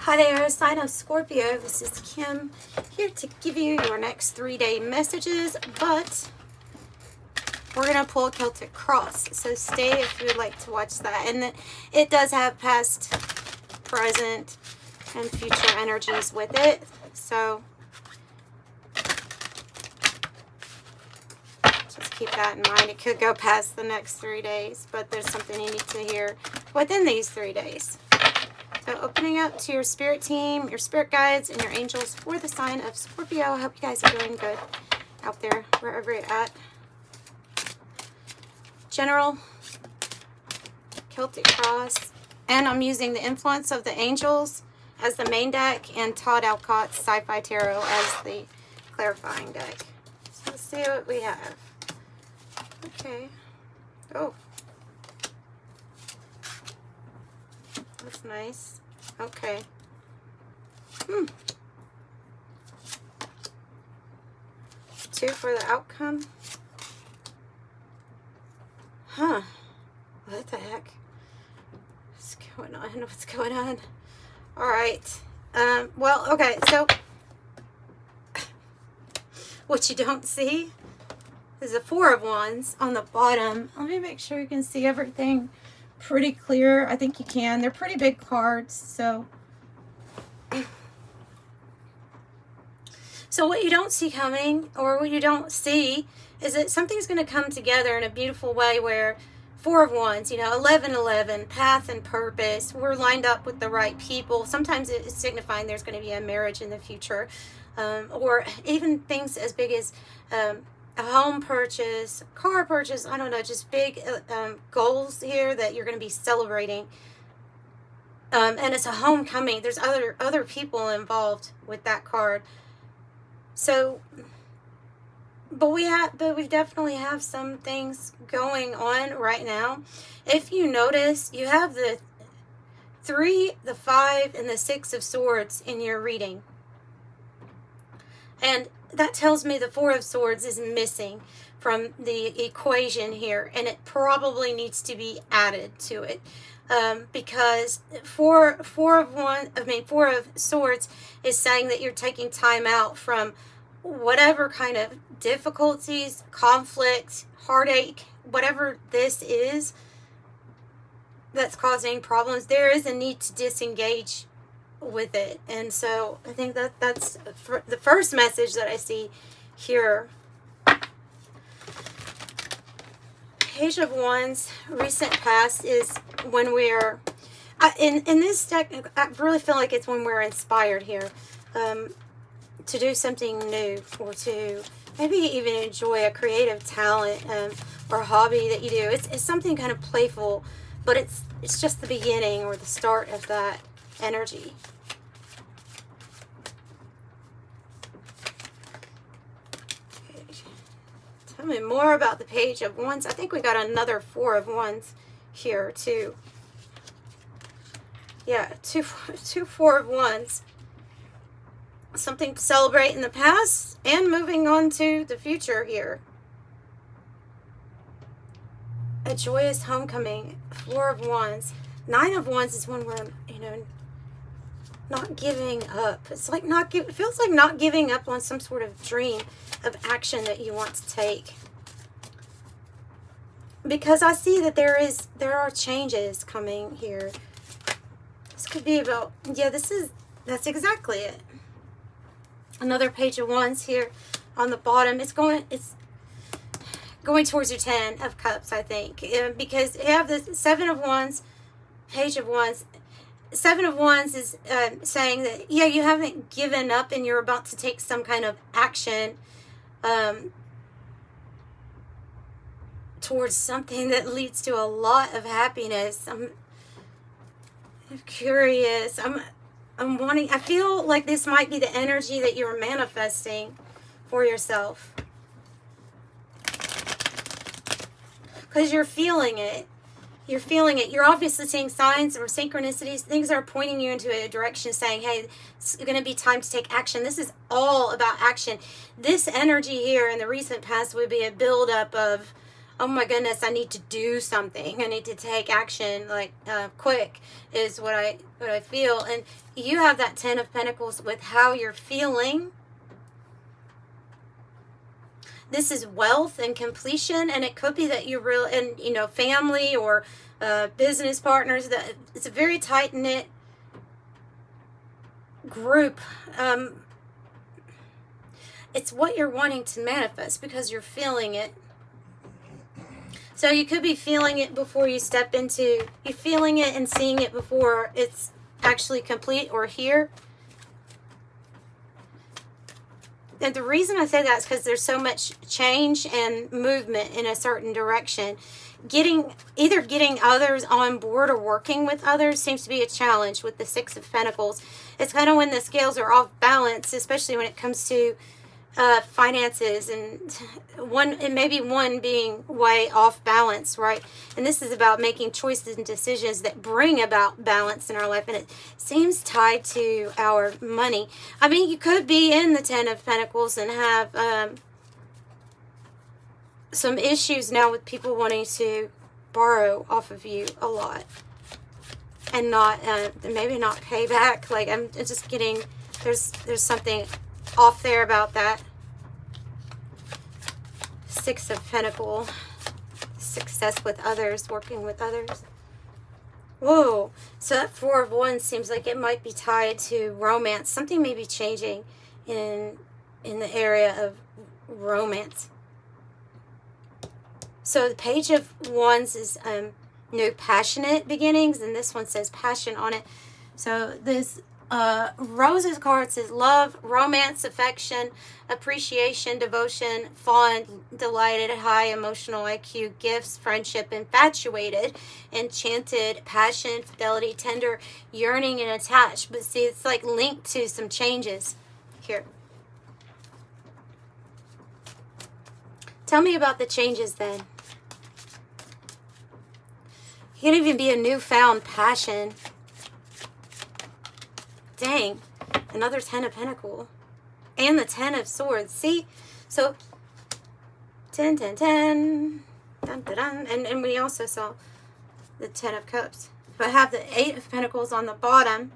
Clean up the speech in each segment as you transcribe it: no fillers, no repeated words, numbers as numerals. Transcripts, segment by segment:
Hi there, sign of Scorpio. This is Kim here to give you your next 3-day messages, but we're going to pull a Celtic cross. So stay if you would like to watch that. And it does have past, present, and future energies with it. So just keep that in mind. It could go past the next 3 days, but there's something you need to hear within these 3 days. So opening up to your spirit team, your spirit guides, and your angels for the sign of Scorpio. I hope you guys are doing good out there, wherever you're at. General, Celtic cross, and I'm using the influence of the angels as the main deck and Todd Alcott's Sci-Fi Tarot as the clarifying deck. So let's see what we have. Okay. Oh. That's nice. Okay. 2 for the outcome. Huh. What the heck? What's going on? What's going on? Alright. Well, okay, so what you don't see is the 4 of Wands on the bottom. Let me make sure you can see everything pretty clear. I think you can. They're pretty big cards. So what you don't see coming, or what you don't see, is that something's going to come together in a beautiful way where 4 of Wands, 1111, path and purpose, we're lined up with the right people. Sometimes it's signifying there's going to be a marriage in the future, or even things as big as a home purchase, car purchase, I don't know, just big goals here that you're going to be celebrating. And it's a homecoming. There's other people involved with that card. So, but we definitely have some things going on right now. If you notice, you have the 3, the 5, and the 6 of Swords in your reading. And that tells me the 4 of Swords is missing from the equation here, and it probably needs to be added to it, because 4 of Swords is saying that you're taking time out from whatever kind of difficulties, conflict, heartache, whatever this is that's causing problems. There is a need to disengage with it. And so I think that's the first message that I see here. Page of Wands, recent past, is when we're in this deck. I really feel like it's when we're inspired here to do something new, or to maybe even enjoy a creative talent or hobby that you do. It's something kind of playful, but it's just the beginning or the start of that energy. Tell me more about the Page of Wands. I think we got another 4 of Wands here too. Yeah, two 4 of Wands. Something to celebrate in the past and moving on to the future here. A joyous homecoming. 4 of Wands. 9 of Wands is when we're, not giving up. It's like it feels like not giving up on some sort of dream of action that you want to take. Because I see that there are changes coming here. This could be about, yeah, that's exactly it. Another Page of Wands here on the bottom. It's going towards your 10 of Cups, I think, because you have the 7 of Wands, Page of Wands. 7 of Wands is saying that, yeah, you haven't given up and you're about to take some kind of action towards something that leads to a lot of happiness. I'm curious. I'm wanting, I feel like this might be the energy that you're manifesting for yourself, because you're feeling it. You're feeling it. You're obviously seeing signs or synchronicities. Things are pointing you into a direction saying, hey, it's going to be time to take action. This is all about action. This energy here in the recent past would be a buildup of oh my goodness, I need to do something. I need to take action, like quick, is what I feel. And you have that Ten of Pentacles with how you're feeling. This is wealth and completion, and it could be that you're real, and you know, family or business partners. That it's a very tight knit group. It's what you're wanting to manifest because you're feeling it. So you could be feeling it before you step into, you're feeling it and seeing it before it's actually complete or here. And the reason I say that is because there's so much change and movement in a certain direction. Either getting others on board or working with others seems to be a challenge with the Six of Pentacles. It's kind of when the scales are off balance, especially when it comes to finances, and maybe one being way off balance, right? And this is about making choices and decisions that bring about balance in our life, and it seems tied to our money. I mean, you could be in the Ten of Pentacles and have some issues now with people wanting to borrow off of you a lot and not maybe not pay back. Like, I'm just getting, there's something off there about that. Six of Pentacles, success with others, working with others. Whoa, so that Four of Wands seems like it might be tied to romance. Something may be changing in the area of romance. So the Page of Wands is new passionate beginnings, and this one says passion on it. So this Rose's card says love, romance, affection, appreciation, devotion, fond, delighted, high emotional IQ, gifts, friendship, infatuated, enchanted, passion, fidelity, tender, yearning, and attached. But see, it's like linked to some changes here. Tell me about the changes then. It can even be a newfound passion. Dang, another Ten of Pentacles and the Ten of Swords. See, so 10, 10, 10, dun, dun, dun. And we also saw the Ten of Cups, but have the Eight of Pentacles on the bottom.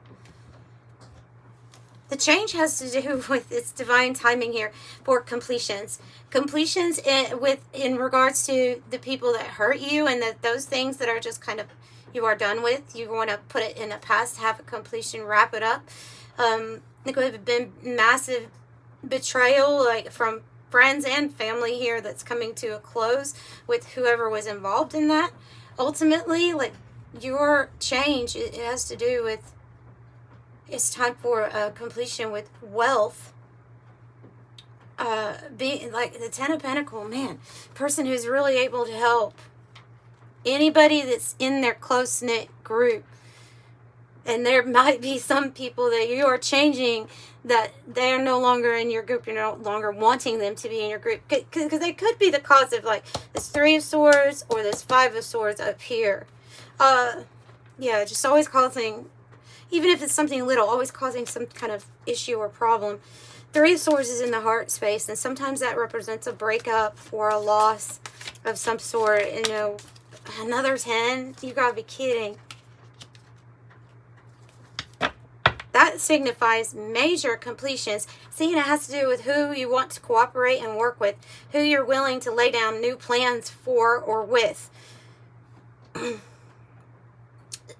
The change has to do with its divine timing here for completions. Completions in regards to the people that hurt you, and those things that are just kind of you are done with. You want to put it in the past, have a completion, wrap it up. There could have been massive betrayal, like from friends and family here, that's coming to a close with whoever was involved in that. Ultimately, like your change, it has to do with, it's time for a completion with wealth. Being like the Ten of Pentacles, man, person who's really able to help anybody that's in their close-knit group. And there might be some people that you are changing, that they're no longer in your group. You're no longer wanting them to be in your group, because they could be the cause of like this Three of Swords or this Five of Swords up here. Yeah, just always causing, even if it's something little, always causing some kind of issue or problem. Three of Swords is in the heart space, and sometimes that represents a breakup or a loss of some sort. You know, another 10, you gotta be kidding. That signifies major completions. See, and it has to do with who you want to cooperate and work with, who you're willing to lay down new plans for or with.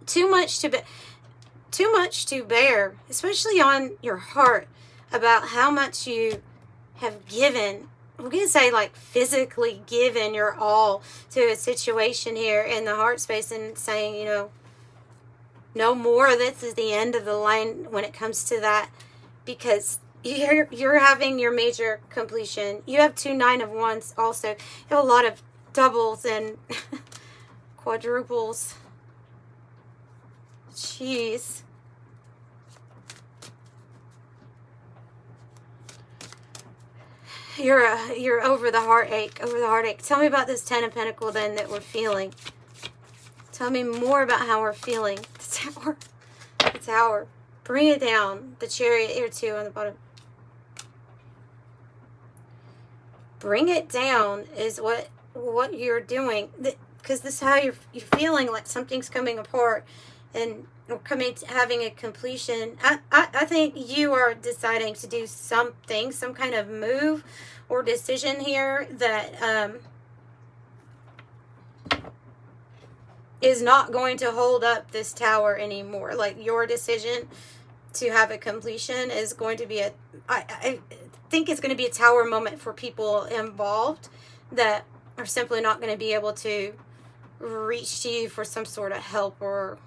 Too much to bear, especially on your heart, about how much you have given. We're going to say like physically given your all to a situation here in the heart space, and saying, you know, no more. This is the end of the line when it comes to that, because you're having your major completion. You have two Nine of Wands also. You have a lot of doubles and quadruples. Jeez. You're over the heartache, Tell me about this Ten of Pentacles then that we're feeling. Tell me more about how we're feeling. The Tower. Bring it down. The Chariot here too on the bottom. Bring it down is what what you're doing, because this is how you're feeling like something's coming apart and or coming to having a completion. I think you are deciding to do something, some kind of move or decision here that is not going to hold up this tower anymore. Like, your decision to have a completion is going to be I think it's going to be a tower moment for people involved that are simply not going to be able to reach to you for some sort of help, or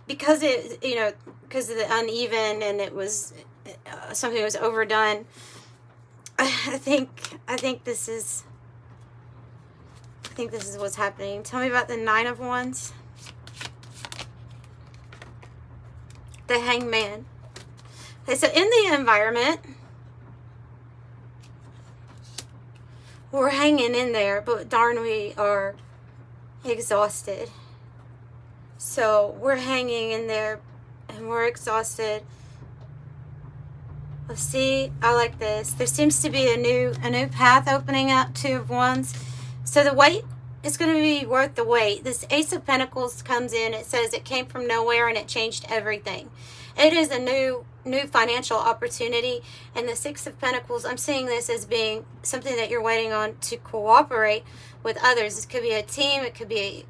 because because of the uneven and it was something was overdone. I think this is what's happening. Tell me about the Nine of Wands. The Hangman. Okay, so in the environment, we're hanging in there, but darn, we are exhausted. So we're hanging in there and we're exhausted. Let's see, I like this. There seems to be a new path opening up. Two of Wands. So the wait is going to be worth the wait. This Ace of Pentacles comes in. It says it came from nowhere and it changed everything. It is a new financial opportunity. And the Six of Pentacles, I'm seeing this as being something that you're waiting on to cooperate with others. This could be a team. It could be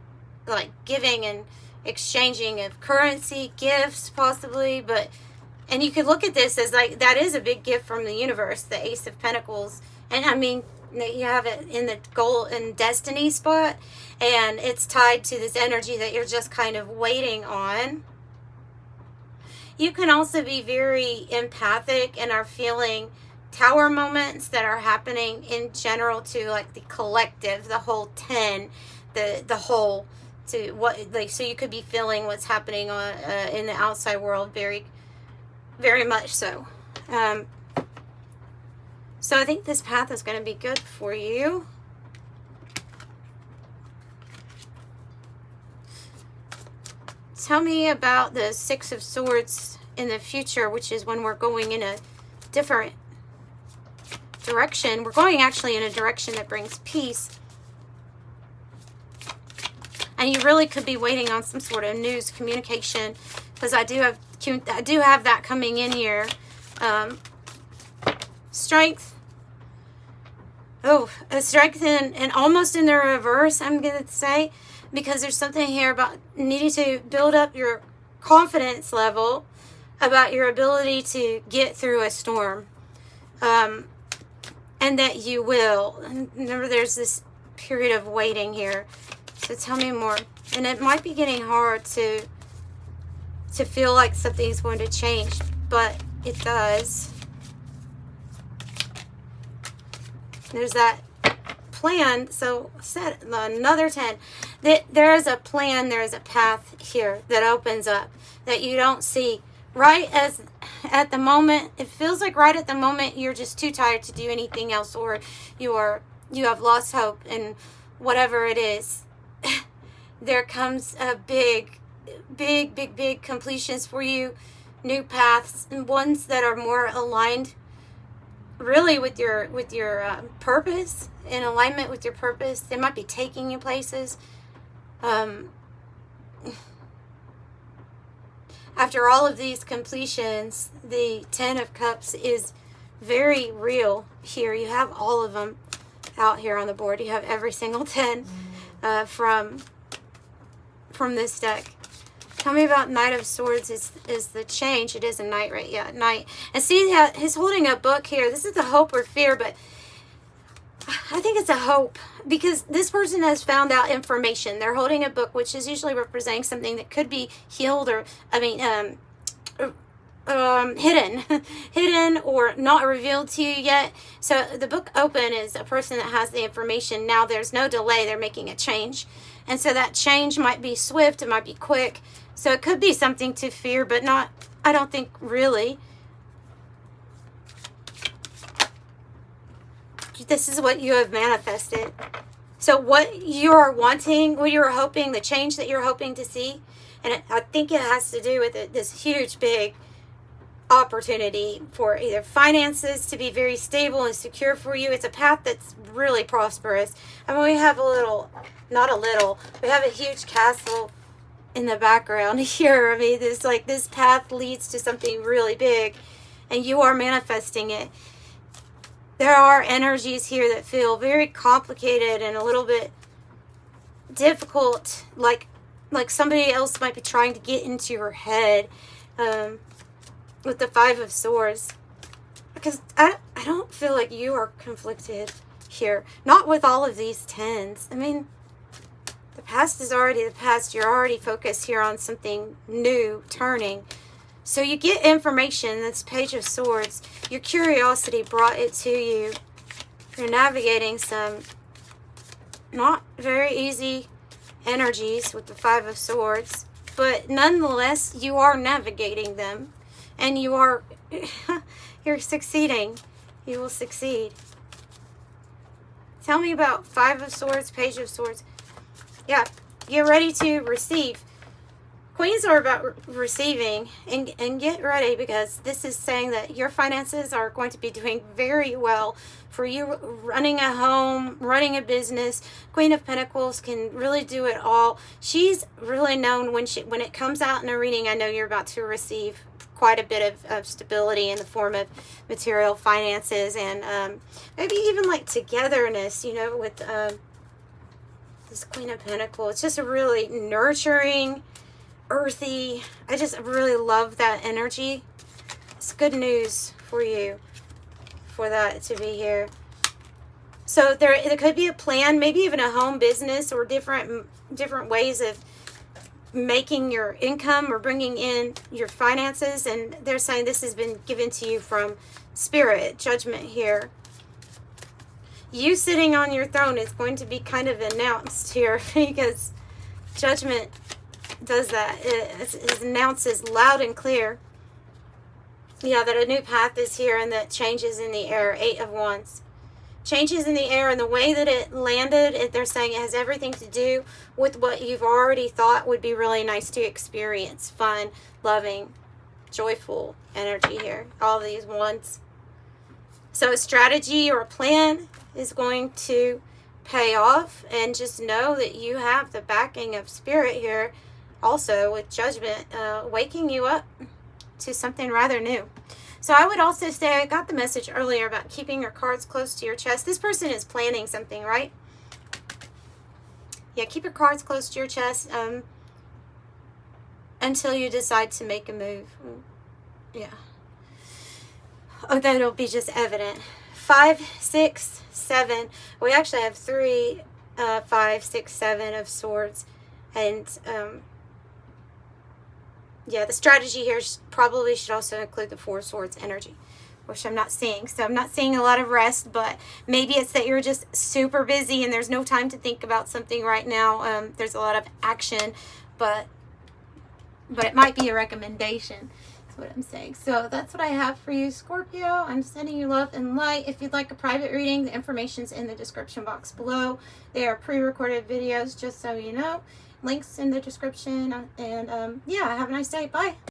like giving and exchanging of currency, gifts possibly. And you could look at this as like, that is a big gift from the universe, the Ace of Pentacles. And I mean, you have it in the goal and destiny spot, and it's tied to this energy that you're just kind of waiting on. You can also be very empathic and are feeling tower moments that are happening in general to like the collective, the whole 10, the whole, to what, like, so you could be feeling what's happening on in the outside world very, very much so. So I think this path is going to be good for you. Tell me about the Six of Swords in the future, which is when we're going in a different direction. We're going actually in a direction that brings peace. And you really could be waiting on some sort of news, communication, because I do have that coming in here. Strength. Oh, a strength and almost in the reverse, I'm going to say, because there's something here about needing to build up your confidence level about your ability to get through a storm. And that you will. And remember, there's this period of waiting here. So tell me more. And it might be getting hard to feel like something's going to change, but it does. There's that plan. So set another 10. There is a plan, there is a path here that opens up that you don't see. Right as at the moment, it feels like right at the moment you're just too tired to do anything else, or you have lost hope, and whatever it is, there comes a big completions for you, new paths, and ones that are more aligned really with your purpose, in alignment with your purpose. They might be taking you places. After all of these completions, the Ten of Cups is very real here. You have all of them out here on the board. You have every single 10 from this deck. Tell me about Knight of Swords is the change. It is a knight, right? Yeah, knight. And see how he's holding a book here. This is the hope or fear, but I think it's a hope, because this person has found out information. They're holding a book, which is usually representing something that could be healed, or hidden or not revealed to you yet. So the book open is a person that has the information. Now there's no delay. They're making a change. And so that change might be swift. It might be quick. So it could be something to fear, but not, I don't think, really. This is what you have manifested. So what you're wanting, what you're hoping, the change that you're hoping to see, and I think it has to do with this huge, big opportunity for either finances to be very stable and secure for you. It's a path that's really prosperous. I mean, we have a little, not a little, we have a huge castle in the background here. I mean, this like this path leads to something really big, and you are manifesting it. There are energies here that feel very complicated and a little bit difficult, like somebody else might be trying to get into your head, with the Five of Swords, because I don't feel like you are conflicted here, not with all of these tens. I mean, the past is already the past. You're already focused here on something new turning. So you get information. That's Page of Swords. Your curiosity brought it to you. You're navigating some not very easy energies with the Five of Swords, but nonetheless, you are navigating them, and you are you're succeeding. You will succeed. Tell me about Five of Swords, Page of Swords. Yeah, get ready to receive. Queens are about receiving, and get ready, because this is saying that your finances are going to be doing very well for you, running a home, running a business. Queen of Pentacles can really do it all. She's really known when it comes out in a reading. I know you're about to receive quite a bit of stability in the form of material finances, and maybe even like togetherness, you know, with this Queen of Pentacles. It's just a really nurturing, earthy. I just really love that energy. It's good news for you for that to be here. So there could be a plan, maybe even a home business, or different ways of making your income or bringing in your finances. And they're saying this has been given to you from Spirit. Judgment here. You sitting on your throne is going to be kind of announced here, because Judgment does that. It announces loud and clear, yeah, that a new path is here, and that changes in the air. Eight of Wands. Changes in the air, and the way that it landed, they're saying it has everything to do with what you've already thought would be really nice to experience. Fun, loving, joyful energy here. All these wands. So a strategy or a plan is going to pay off, and just know that you have the backing of Spirit here. Also with Judgment, waking you up to something rather new. So I would also say, I got the message earlier about keeping your cards close to your chest. This person is planning something, right? Yeah, keep your cards close to your chest until you decide to make a move. Yeah. Oh, then it'll be just evident. 5, 6, 7. We actually have 3, 5, 6, 7 of Swords. And yeah, the strategy here probably should also include the 4 Swords energy, which I'm not seeing. So I'm not seeing a lot of rest, but maybe it's that you're just super busy and there's no time to think about something right now. There's a lot of action, but it might be a recommendation. That's what I'm saying. So that's what I have for you, Scorpio. I'm sending you love and light. If you'd like a private reading, the information's in the description box below. They are pre-recorded videos, just so you know. Links in the description. And yeah, have a nice day. Bye.